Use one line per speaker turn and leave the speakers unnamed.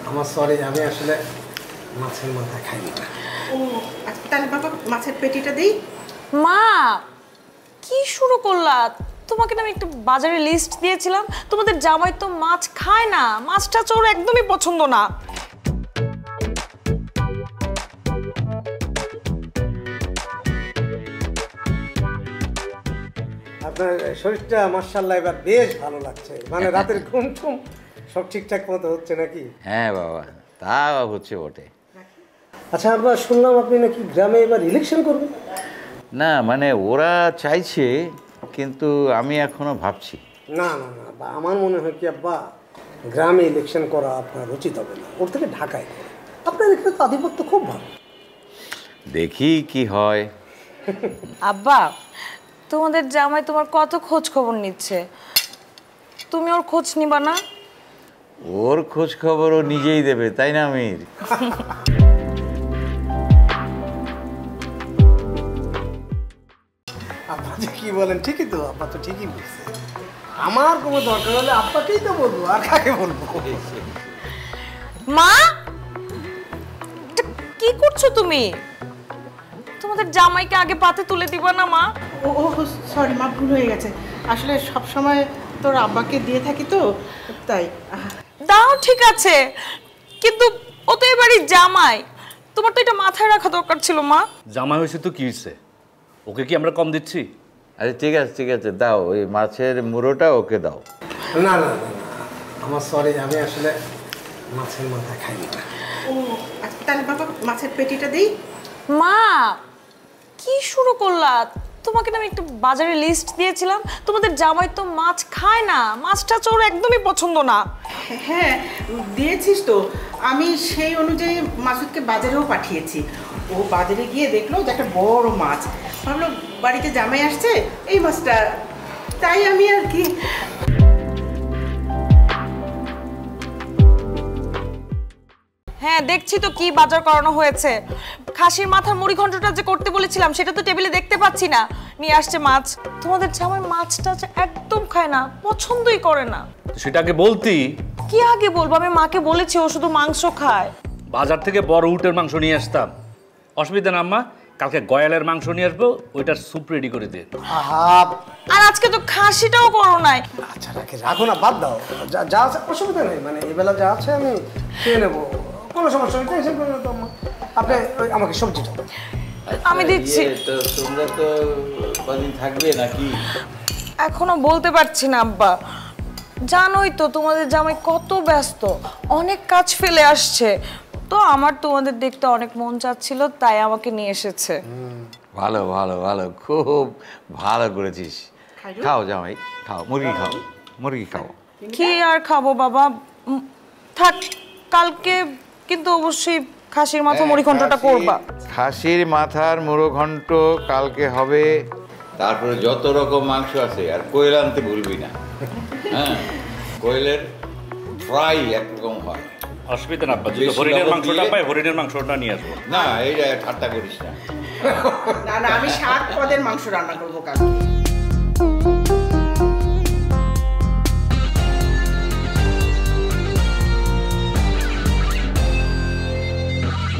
আমার সরি, আমি আসলে মাছের মাথা খাই না।
ও আচ্ছা, তাহলে বাবা মাছের পেটিটা দিই।
মা কি শুরু করলা? তোমাকে না আমি একটা বাজারে লিস্ট দিয়েছিলাম, তোমাদের জামাই তো মাছ খায় না, মাছটা ওর একদমই পছন্দ না।
আপনার শরীরটা মাশাআল্লাহ এবার বেশ ভালো লাগছে, মানে রাতের ঘুম টুম সব ঠিকঠাক মতো হচ্ছে নাকি?
হ্যাঁ বাবা, তা হচ্ছে বটে।
আচ্ছা আব্বা, শুনলাম আপনি নাকি গ্রামে এবার ইলেকশন করবেন?
না মানে ওরা চাইছে, কিন্তু আমি এখনো ভাবছি।
না না না আব্বা, আমার মনে হয় কি আব্বা, গ্রামে ইলেকশন করা আপনার উচিত হবে না, ওর থেকে ঢাকায় করে। আপনার এখানে তো আধিপত্য খুব ভালো।
দেখি কি হয়।
আব্বা, তোমাদের জামাই তোমার কত খোঁজ খবর নিচ্ছে, তুমি ওর খোঁজ নিবা না?
ওর খোঁজ খবর ও নিজেই দেবে, তাই না আমির?
আব্বা যে কি বলেন, ঠিকই তো, আব্বা তো ঠিকই বলছে। আমার কোনো দরকার হলে আব্বাকেই তো বলবো, আর কাকে বলবো?
মা এটা কি করছো তুমি? তোমাদের জামাইকে আগে পাতে তুলে দিবা না মা?
ও ও সরি মা, ভুল হয়ে গেছে। আসলে সব সময় তোর আব্বাকে দিয়ে থাকি তো, তাই।
দাও ঠিক আছে, কিন্তু ও তো এবারই জামাই, তোমার তো এটা মাথায় রাখা দরকার ছিল মা।
জামাই হয়েছে তো কি হয়েছে, ওকে কি আমরা কম দিচ্ছি?
আরে ঠিক আছে, দাও ওই মাছের মুড়োটা ওকে দাও।
না না না না, আমার সরি, আমি আসলে মাছের মাথা খাই না।
ও আচ্ছা, তাহলে বাবা মাছের পেটিটা দিই।
মা কি শুরু করলা? তোমাকে না আমি একটা বাজারে লিস্ট দিয়েছিলাম, তোমাদের জামাই তো মাছ খায় না, মাছটা ওর একদমই পছন্দ না।
হ্যাঁ দিয়েছিস তো, আমি সেই অনুযায়ী মাসুদকে বাজারেও পাঠিয়েছি। ও বাজারে গিয়ে দেখলো যে একটা বড় মাছ, ভাবলো বাড়িতে জামাই আসছে, এই মাছটা, তাই আমি আর কি।
হ্যাঁ দেখছি তো কি বাজার করানো হয়েছে। খাসির মাথার মুড়ি ঘন্টটা যে করতে বলেছিলাম সেটা তো টেবিলে দেখতে পাচ্ছি না, নিয়ে আসছে মাছ। তোমাদের জামাই মাছটা একদম খায় না, পছন্দই করে না।
সেটা আগে বলতি।
কি আগে বলবো, আমি মাকে বলেছি ও শুধু মাংস খায়।
বাজার থেকে বড় উটের মাংস নিয়ে আসতাম, অসুবিধা না আম্মা। কালকে গয়ালের মাংস নিয়ে আসবো, ওইটার স্যুপ রেডি করে দিন।
আর আজকে তো খাসিটাও করো নাই।
আচ্ছা রাখো না, বাদ দাও, যা আছে অসুবিধা নেই, মানে এবেলা যা আছে আমি খেয়ে নেবো, কোনো সমস্যা নেই, টেনশন করবেন না তো আম্মা। আপনি আমাকে সবজিটা
আমি দিচ্ছি।
তোমরা তো কদিন থাকবে নাকি?
এখনো বলতে পারছি না আব্বা, জানোই তো তোমাদের জামাই কত ব্যস্ত, অনেক কাজ ফেলে আসছে, তো আমার তোমাদের দেখতে অনেক মন চাচ্ছিল, তাই আমাকে নিয়ে এসেছে।
ভালো, খুব ভালো করেছিস। খাও জামাই, খাও, মুরগি খাও।
কি আর খাবো বাবা, থাক, কালকে কিন্তু অবশ্যই খাসির মাথা মুড়ি ঘন্টটা করবা।
খাসির মাথার মুড়ো ঘন্ট কালকে হবে। তারপরে যত রকম মাংস আছে, আর কোয়েল আনতে ভুলবি না। হ্যাঁ, কোয়েলের ফ্রাই একরকম হয়।
অসুবিধা না আব্বা, যদি হরিণের মাংসটা পাই হরিণের মাংসটা নিয়ে আসবো।
না, এইটা ঠাট্টা করিস না।
না আমি 7 পদের মাংস রান্না করবো কালকে।